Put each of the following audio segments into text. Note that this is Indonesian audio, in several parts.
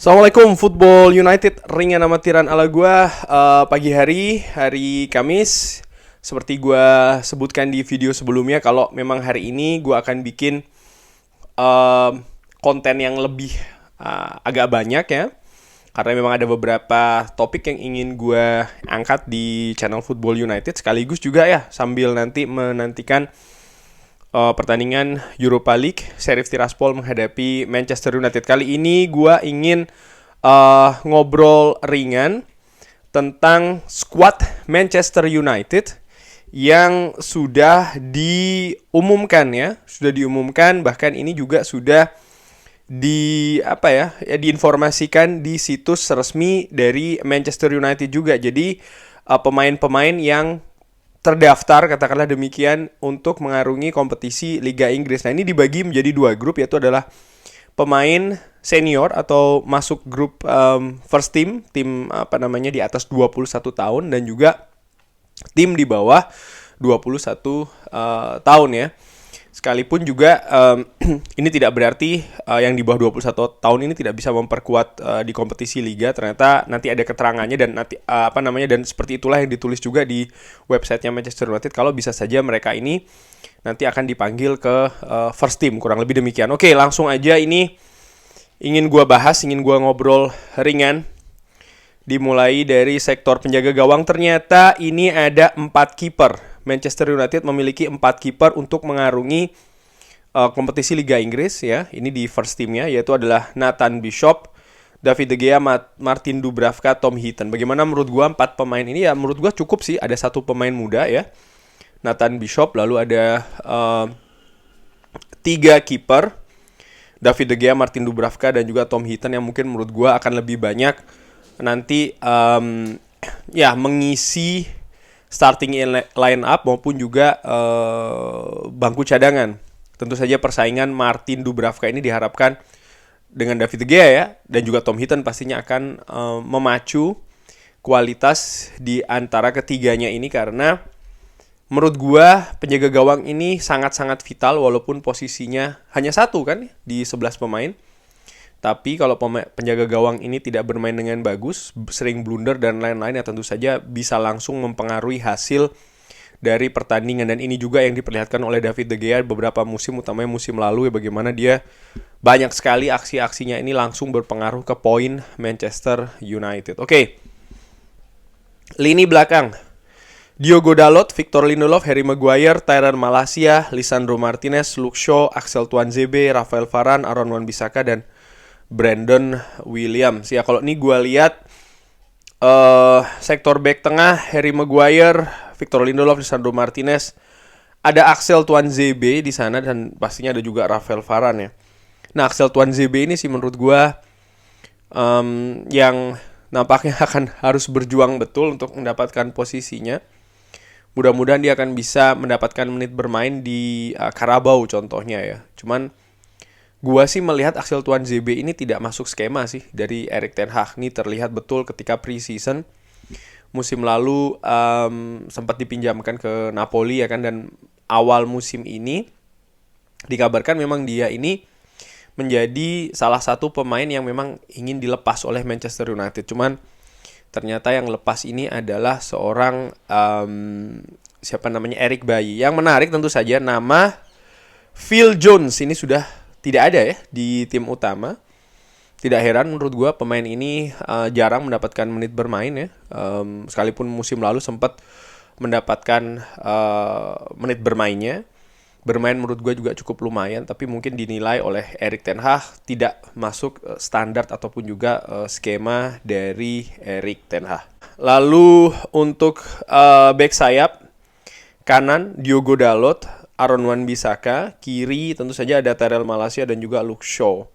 Assalamualaikum Football United, ringan amatiran ala gua. Pagi hari Kamis. Seperti gua sebutkan di video sebelumnya, kalau memang hari ini gua akan bikin konten yang lebih agak banyak ya. Karena memang ada beberapa topik yang ingin gua angkat di channel Football United, sekaligus juga ya sambil nanti menantikan pertandingan Europa League, Sheriff Tiraspol menghadapi Manchester United. Kali ini gue ingin ngobrol ringan tentang skuad Manchester United yang sudah diumumkan ya, bahkan ini juga sudah diinformasikan di situs resmi dari Manchester United juga. Jadi pemain-pemain yang terdaftar, katakanlah demikian, untuk mengarungi kompetisi Liga Inggris. Nah, ini dibagi menjadi dua grup, yaitu adalah pemain senior atau masuk grup first team di atas 21 tahun, dan juga tim di bawah 21 tahun ya. Sekalipun juga ini tidak berarti yang di bawah 21 tahun ini tidak bisa memperkuat di kompetisi liga. Ternyata nanti ada keterangannya, dan nanti dan seperti itulah yang ditulis juga di websitenya Manchester United, kalau bisa saja mereka ini nanti akan dipanggil ke first team, kurang lebih demikian. Oke, langsung aja, ini ingin gua ngobrol ringan. Dimulai dari sektor penjaga gawang. Ternyata ini ada 4 kiper. Manchester United memiliki 4 kiper untuk mengarungi kompetisi Liga Inggris ya. Ini di first teamnya, yaitu adalah Nathan Bishop, David De Gea, Martin Dubravka, Tom Heaton. Bagaimana menurut gua 4 pemain ini? Ya menurut gua cukup sih. Ada 1 pemain muda ya, Nathan Bishop. Lalu ada 3 kiper, David De Gea, Martin Dubravka, dan juga Tom Heaton, yang mungkin menurut gua akan lebih banyak nanti mengisi starting line up maupun juga bangku cadangan. Tentu saja persaingan Martin Dubravka ini diharapkan dengan David De Gea ya, dan juga Tom Heaton pastinya akan memacu kualitas di antara ketiganya ini, karena menurut gua penjaga gawang ini sangat-sangat vital, walaupun posisinya hanya 1 kan di 11 pemain. Tapi kalau penjaga gawang ini tidak bermain dengan bagus, sering blunder dan lain-lain, ya tentu saja bisa langsung mempengaruhi hasil dari pertandingan. Dan ini juga yang diperlihatkan oleh David De Gea beberapa musim, utamanya musim lalu ya, bagaimana dia banyak sekali aksi-aksinya ini langsung berpengaruh ke poin Manchester United. Oke. Lini belakang. Diogo Dalot, Victor Lindelof, Harry Maguire, Tyrone Malacia, Lisandro Martinez, Luke Shaw, Axel Tuanzebe, Rafael Varane, Aaron Wan-Bissaka, dan Brandon Williams. Ya kalau ini gue lihat sektor back tengah, Harry Maguire, Victor Lindelof, Lisandro Martinez, ada Axel Tuanzebe di sana, dan pastinya ada juga Rafael Varane ya. Nah, Axel Tuanzebe ini sih menurut gue yang nampaknya akan harus berjuang betul untuk mendapatkan posisinya. Mudah-mudahan dia akan bisa mendapatkan menit bermain di Carabao contohnya ya. Cuman gua sih melihat Axel Tuanzebe ini tidak masuk skema sih dari Erik ten Hag. Ini terlihat betul ketika pre-season musim lalu sempat dipinjamkan ke Napoli ya kan, dan awal musim ini dikabarkan memang dia ini menjadi salah satu pemain yang memang ingin dilepas oleh Manchester United. Cuman ternyata yang lepas ini adalah seorang Eric Bailly. Yang menarik tentu saja nama Phil Jones ini sudah tidak ada ya di tim utama. Tidak heran menurut gue, pemain ini jarang mendapatkan menit bermain ya. Sekalipun musim lalu sempat mendapatkan menit bermainnya. Bermain menurut gue juga cukup lumayan, tapi mungkin dinilai oleh Erik ten Hag tidak masuk standar ataupun juga skema dari Erik ten Hag. Lalu untuk back sayap, kanan Diogo Dalot, Aaron Wan-Bissaka, kiri tentu saja ada Tyrone Malacia dan juga Luke Shaw.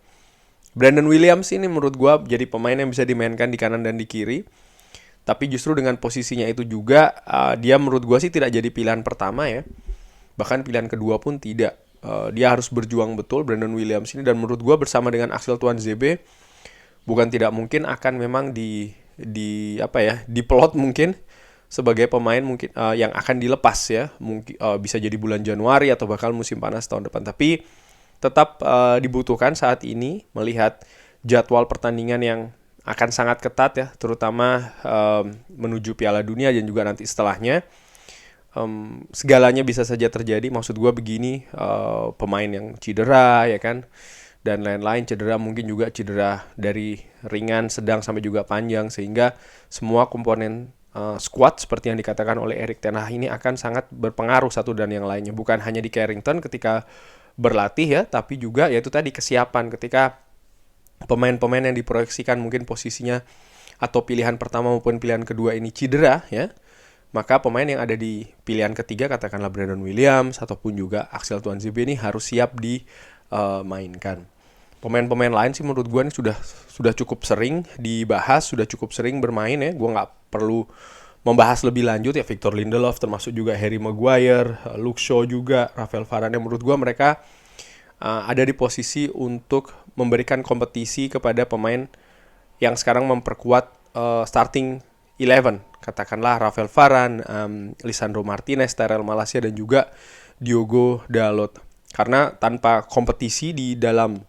Brandon Williams ini menurut gue jadi pemain yang bisa dimainkan di kanan dan di kiri. Tapi justru dengan posisinya itu juga dia menurut gue sih tidak jadi pilihan pertama ya. Bahkan pilihan kedua pun tidak. Dia harus berjuang betul Brandon Williams ini, dan menurut gue bersama dengan Axel Tuanzebe bukan tidak mungkin akan memang diplot mungkin sebagai pemain mungkin yang akan dilepas ya, mungkin bisa jadi bulan Januari atau bakal musim panas tahun depan. Tapi tetap dibutuhkan saat ini melihat jadwal pertandingan yang akan sangat ketat ya, terutama menuju Piala Dunia dan juga nanti setelahnya. Segalanya bisa saja terjadi. Maksud gue begini, pemain yang cedera ya kan, dan lain-lain, cedera mungkin juga cedera dari ringan, sedang sampai juga panjang, sehingga semua komponen squad seperti yang dikatakan oleh Erik ten Hag ini akan sangat berpengaruh satu dan yang lainnya. Bukan hanya di Carrington ketika berlatih ya, tapi juga yaitu tadi kesiapan ketika pemain-pemain yang diproyeksikan mungkin posisinya atau pilihan pertama maupun pilihan kedua ini cedera ya, maka pemain yang ada di pilihan ketiga, katakanlah Brandon Williams ataupun juga Axel Tuanzebe ini harus siap dimainkan. Pemain-pemain lain sih menurut gue ini sudah cukup sering dibahas, sudah cukup sering bermain ya. Gue nggak perlu membahas lebih lanjut ya. Victor Lindelof, termasuk juga Harry Maguire, Luke Shaw juga, Rafael Varane. Menurut gue mereka ada di posisi untuk memberikan kompetisi kepada pemain yang sekarang memperkuat starting 11. Katakanlah Rafael Varane, Lisandro Martinez, Tyrell Malacia, dan juga Diogo Dalot. Karena tanpa kompetisi di dalam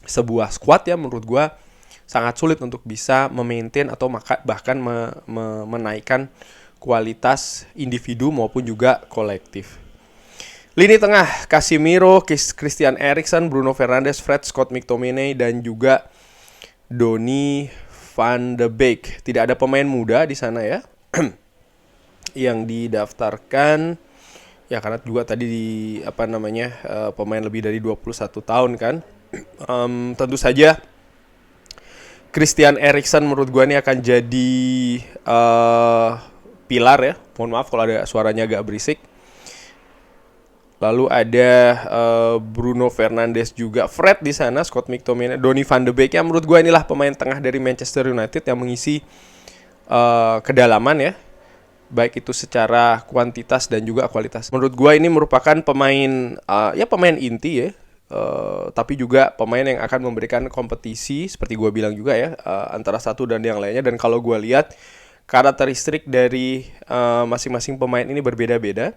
sebuah squad ya, menurut gue sangat sulit untuk bisa memaintain atau bahkan menaikkan kualitas individu maupun juga kolektif. Lini tengah, Casemiro, Christian Eriksen, Bruno Fernandes, Fred, Scott McTominay, dan juga Donny van de Beek. Tidak ada pemain muda di sana ya yang didaftarkan ya, karena juga tadi pemain lebih dari 21 tahun kan. Tentu saja Christian Eriksen menurut gue ini akan jadi pilar ya. Mohon maaf kalau ada suaranya agak berisik. Lalu ada Bruno Fernandes juga, Fred di sana, Scott McTominay, Donny van de Beek. Ya menurut gue inilah pemain tengah dari Manchester United yang mengisi kedalaman ya, baik itu secara kuantitas dan juga kualitas. Menurut gue ini merupakan pemain pemain inti ya, tapi juga pemain yang akan memberikan kompetisi seperti gue bilang juga ya, antara satu dan yang lainnya. Dan kalau gue lihat karakteristik dari masing-masing pemain ini berbeda-beda.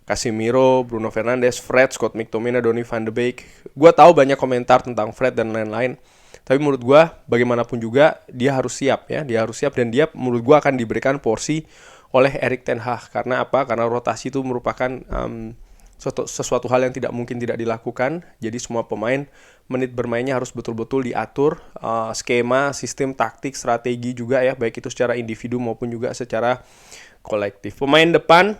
Casemiro, Bruno Fernandes, Fred, Scott McTominay, Donny van de Beek. Gue tahu banyak komentar tentang Fred dan lain-lain, tapi menurut gue bagaimanapun juga dia harus siap ya, dan dia menurut gue akan diberikan porsi oleh Erik ten Hag. Karena apa? Karena rotasi itu merupakan sesuatu hal yang tidak mungkin tidak dilakukan. Jadi semua pemain menit bermainnya harus betul-betul diatur, skema, sistem, taktik, strategi juga ya, baik itu secara individu maupun juga secara kolektif. Pemain depan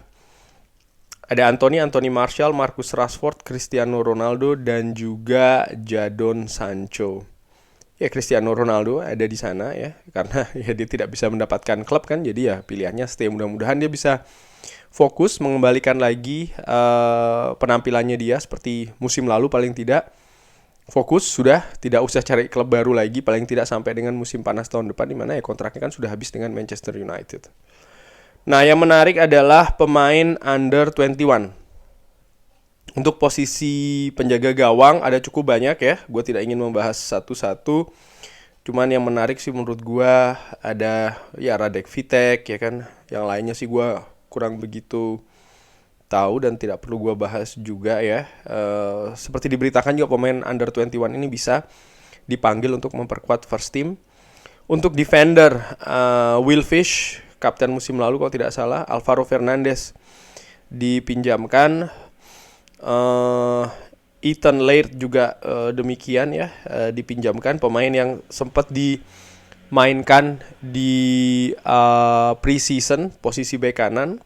ada Anthony Martial, Marcus Rashford, Cristiano Ronaldo, dan juga Jadon Sancho. Ya, Cristiano Ronaldo ada di sana ya, karena ya dia tidak bisa mendapatkan klub kan, jadi ya pilihannya stay. Mudah-mudahan dia bisa fokus mengembalikan lagi penampilannya dia seperti musim lalu, paling tidak fokus, sudah tidak usah cari klub baru lagi, paling tidak sampai dengan musim panas tahun depan, dimana ya kontraknya kan sudah habis dengan Manchester United. Nah, yang menarik adalah pemain under 21. Untuk posisi penjaga gawang ada cukup banyak ya. Gue tidak ingin membahas satu-satu. Cuman yang menarik sih menurut gue ada ya Radek Vitek ya kan. Yang lainnya sih gue kurang begitu tahu dan tidak perlu gue bahas juga ya. Seperti diberitakan juga pemain under 21 ini bisa dipanggil untuk memperkuat first team. Untuk defender, Will Fish, kapten musim lalu kalau tidak salah, Alvaro Fernandes dipinjamkan, Ethan Laird juga demikian ya, dipinjamkan, pemain yang sempat dimainkan di pre-season posisi bek kanan.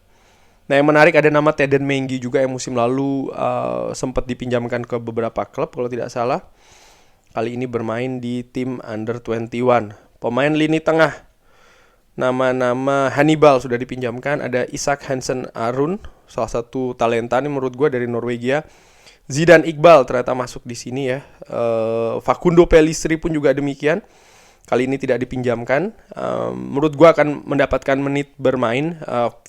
Nah, yang menarik ada nama Teden Mengi juga yang musim lalu sempat dipinjamkan ke beberapa klub kalau tidak salah. Kali ini bermain di tim under 21. Pemain lini tengah, nama-nama Hannibal sudah dipinjamkan. Ada Isak Hansen Arun, salah satu talenta nih menurut gue dari Norwegia. Zidane Iqbal ternyata masuk di sini ya. Facundo Pellistri pun juga demikian. Kali ini tidak dipinjamkan. Menurut gue akan mendapatkan menit bermain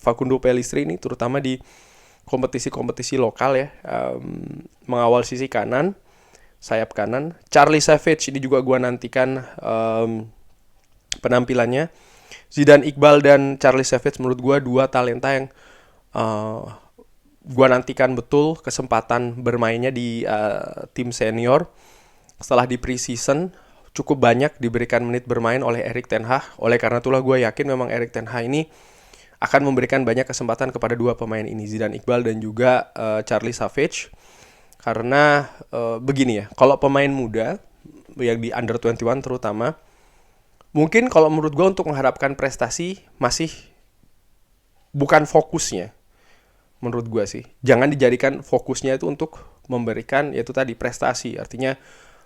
Facundo Pellistri ini, terutama di kompetisi-kompetisi lokal ya. Mengawal sisi kanan, sayap kanan. Charlie Savage ini juga gue nantikan penampilannya. Zidane Iqbal dan Charlie Savage menurut gue dua talenta yang gue nantikan betul kesempatan bermainnya di tim senior setelah di pre-season. cukup banyak diberikan menit bermain oleh Erik ten Hag. Oleh karena itulah gue yakin memang Erik ten Hag ini akan memberikan banyak kesempatan kepada dua pemain ini, Zidane Iqbal dan juga Charlie Savage. Karena begini ya, kalau pemain muda yang di under 21 terutama, mungkin kalau menurut gue untuk mengharapkan prestasi masih bukan fokusnya. Menurut gue sih, jangan dijadikan fokusnya itu untuk memberikan yaitu tadi prestasi, artinya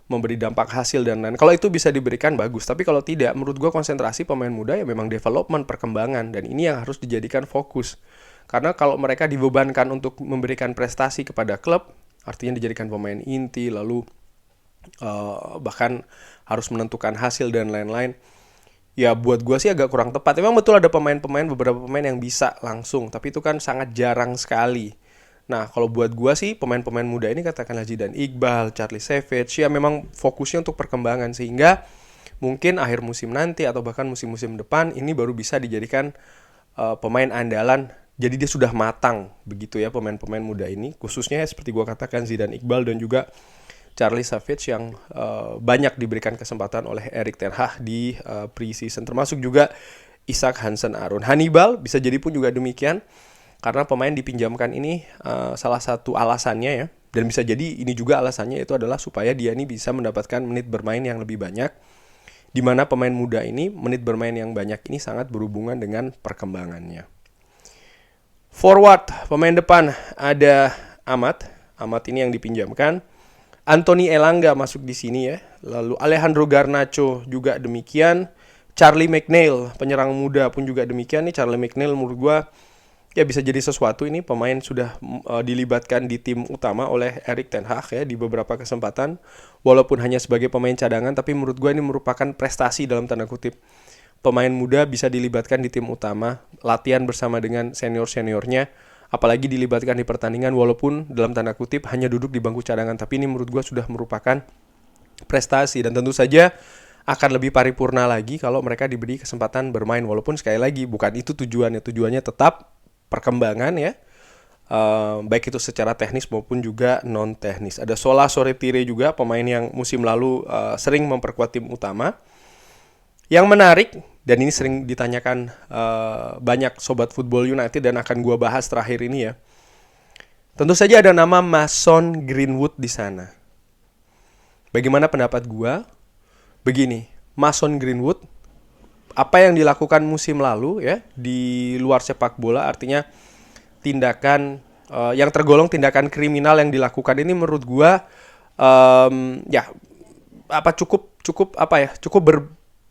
memberi dampak hasil dan lain. Kalau itu bisa diberikan bagus, tapi kalau tidak, menurut gue konsentrasi pemain muda ya memang development, perkembangan, dan ini yang harus dijadikan fokus. Karena kalau mereka dibebankan untuk memberikan prestasi kepada klub, artinya dijadikan pemain inti, lalu bahkan harus menentukan hasil dan lain-lain, ya buat gue sih agak kurang tepat. Memang betul ada beberapa pemain yang bisa langsung, tapi itu kan sangat jarang sekali. Nah, kalau buat gue sih, pemain-pemain muda ini katakanlah Zidane Iqbal, Charlie Savage, ya memang fokusnya untuk perkembangan. Sehingga mungkin akhir musim nanti atau bahkan musim-musim depan, ini baru bisa dijadikan pemain andalan. Jadi dia sudah matang, begitu ya pemain-pemain muda ini. Khususnya seperti gue katakan Zidane Iqbal dan juga Charlie Savage yang banyak diberikan kesempatan oleh Erik ten Hag di pre-season. Termasuk juga Isak Hansen Aron. Hannibal bisa jadi pun juga demikian. Karena pemain dipinjamkan ini salah satu alasannya ya, dan bisa jadi ini juga alasannya itu adalah supaya dia ini bisa mendapatkan menit bermain yang lebih banyak, di mana pemain muda ini menit bermain yang banyak ini sangat berhubungan dengan perkembangannya. Forward, pemain depan ada Amat ini yang dipinjamkan. Anthony Elanga masuk di sini ya, lalu Alejandro Garnacho juga demikian. Charlie McNeil, penyerang muda pun juga demikian nih. Charlie McNeil menurut gue ya bisa jadi sesuatu, ini pemain sudah dilibatkan di tim utama oleh Erik ten Hag ya di beberapa kesempatan, walaupun hanya sebagai pemain cadangan, tapi menurut gue ini merupakan prestasi dalam tanda kutip. Pemain muda bisa dilibatkan di tim utama, latihan bersama dengan senior-seniornya, apalagi dilibatkan di pertandingan walaupun dalam tanda kutip hanya duduk di bangku cadangan, tapi ini menurut gue sudah merupakan prestasi. Dan tentu saja akan lebih paripurna lagi kalau mereka diberi kesempatan bermain, walaupun sekali lagi bukan itu tujuannya tetap perkembangan ya, baik itu secara teknis maupun juga non teknis. Ada Sola Soretire juga, pemain yang musim lalu sering memperkuat tim utama. Yang menarik, dan ini sering ditanyakan banyak sobat Football United dan akan gua bahas terakhir ini ya, tentu saja ada nama Mason Greenwood di sana. Bagaimana pendapat gua? Begini, Mason Greenwood, apa yang dilakukan musim lalu ya di luar sepak bola, artinya tindakan yang tergolong tindakan kriminal yang dilakukan ini menurut gua cukup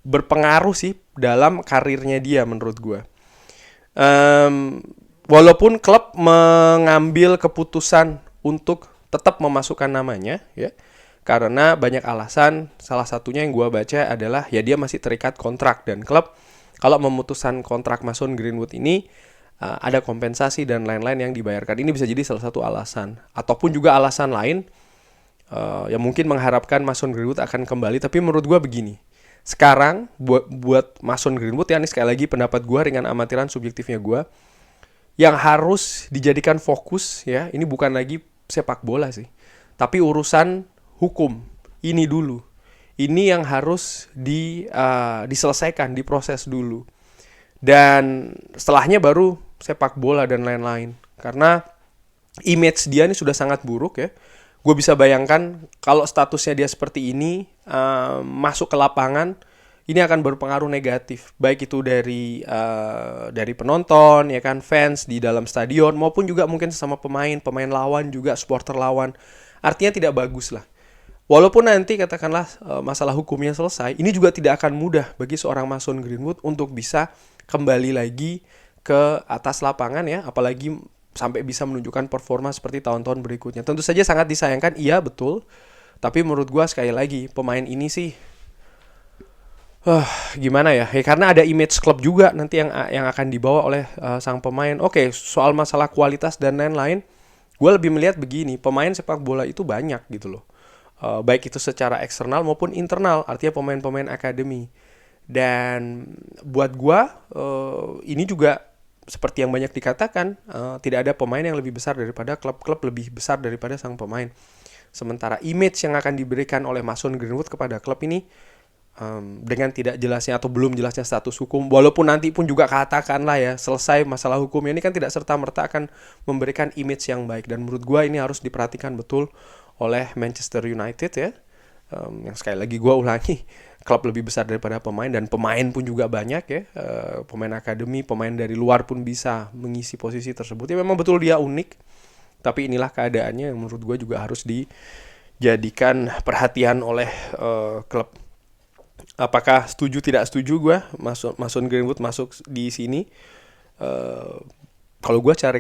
berpengaruh sih dalam karirnya dia menurut gua. Walaupun klub mengambil keputusan untuk tetap memasukkan namanya ya, karena banyak alasan, salah satunya yang gue baca adalah ya dia masih terikat kontrak, dan klub kalau memutuskan kontrak Mason Greenwood ini ada kompensasi dan lain-lain yang dibayarkan. Ini bisa jadi salah satu alasan, ataupun juga alasan lain yang mungkin mengharapkan Mason Greenwood akan kembali. Tapi menurut gue begini, sekarang buat Mason Greenwood ya, ini sekali lagi pendapat gue dengan amatiran subjektifnya gue, yang harus dijadikan fokus ya, ini bukan lagi sepak bola sih, tapi urusan hukum ini dulu. Ini yang harus diselesaikan, diproses dulu. Dan setelahnya baru sepak bola dan lain-lain. Karena image dia ini sudah sangat buruk ya. Gue bisa bayangkan kalau statusnya dia seperti ini, masuk ke lapangan, ini akan berpengaruh negatif. Baik itu dari penonton, ya kan, fans di dalam stadion, maupun juga mungkin sesama pemain lawan juga, supporter lawan. Artinya tidak bagus lah. Walaupun nanti katakanlah masalah hukumnya selesai, ini juga tidak akan mudah bagi seorang Mason Greenwood untuk bisa kembali lagi ke atas lapangan ya, apalagi sampai bisa menunjukkan performa seperti tahun-tahun berikutnya. Tentu saja sangat disayangkan, iya betul. Tapi menurut gue sekali lagi, pemain ini sih gimana ya? Karena ada image klub juga nanti yang akan dibawa oleh sang pemain. Oke, soal masalah kualitas dan lain-lain, gue lebih melihat begini, pemain sepak bola itu banyak gitu loh. Baik itu secara eksternal maupun internal, artinya pemain-pemain akademi. Dan buat gua ini juga seperti yang banyak dikatakan, tidak ada pemain yang lebih besar daripada klub lebih besar daripada sang pemain. Sementara image yang akan diberikan oleh Mason Greenwood kepada klub ini dengan tidak jelasnya atau belum jelasnya status hukum, walaupun nanti pun juga katakanlah ya selesai masalah hukumnya, ini kan tidak serta-merta akan memberikan image yang baik. Dan menurut gue ini harus diperhatikan betul oleh Manchester United ya. Yang sekali lagi gue ulangi, klub lebih besar daripada pemain, dan pemain pun juga banyak ya. Pemain akademi, pemain dari luar pun bisa mengisi posisi tersebut. Ya memang betul dia unik, tapi inilah keadaannya yang menurut gue juga harus dijadikan perhatian oleh klub. Apakah setuju tidak setuju gue Mason Greenwood masuk di sini? Kalau gue cara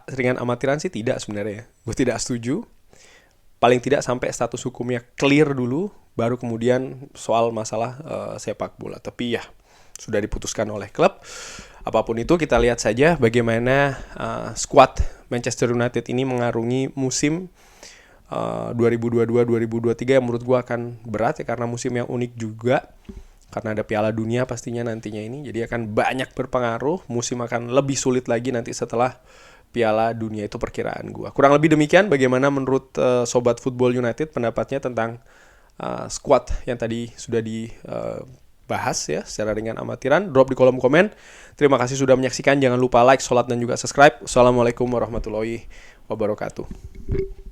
ringan amatiran sih tidak sebenarnya. Gue tidak setuju. Paling tidak sampai status hukumnya clear dulu, baru kemudian soal masalah sepak bola. Tapi ya sudah diputuskan oleh klub. Apapun itu, kita lihat saja bagaimana skuad Manchester United ini mengarungi musim 2022-2023 yang menurut gue akan berat ya, karena musim yang unik juga, karena ada Piala Dunia pastinya nantinya ini, jadi akan banyak berpengaruh. Musim akan lebih sulit lagi nanti setelah Piala Dunia, itu perkiraan gue. Kurang lebih demikian. Bagaimana menurut Sobat Football United pendapatnya tentang squad yang tadi sudah dibahas ya secara ringan amatiran? Drop di kolom komen. Terima kasih sudah menyaksikan. Jangan lupa like, sholat, dan juga subscribe. Assalamualaikum warahmatullahi wabarakatuh.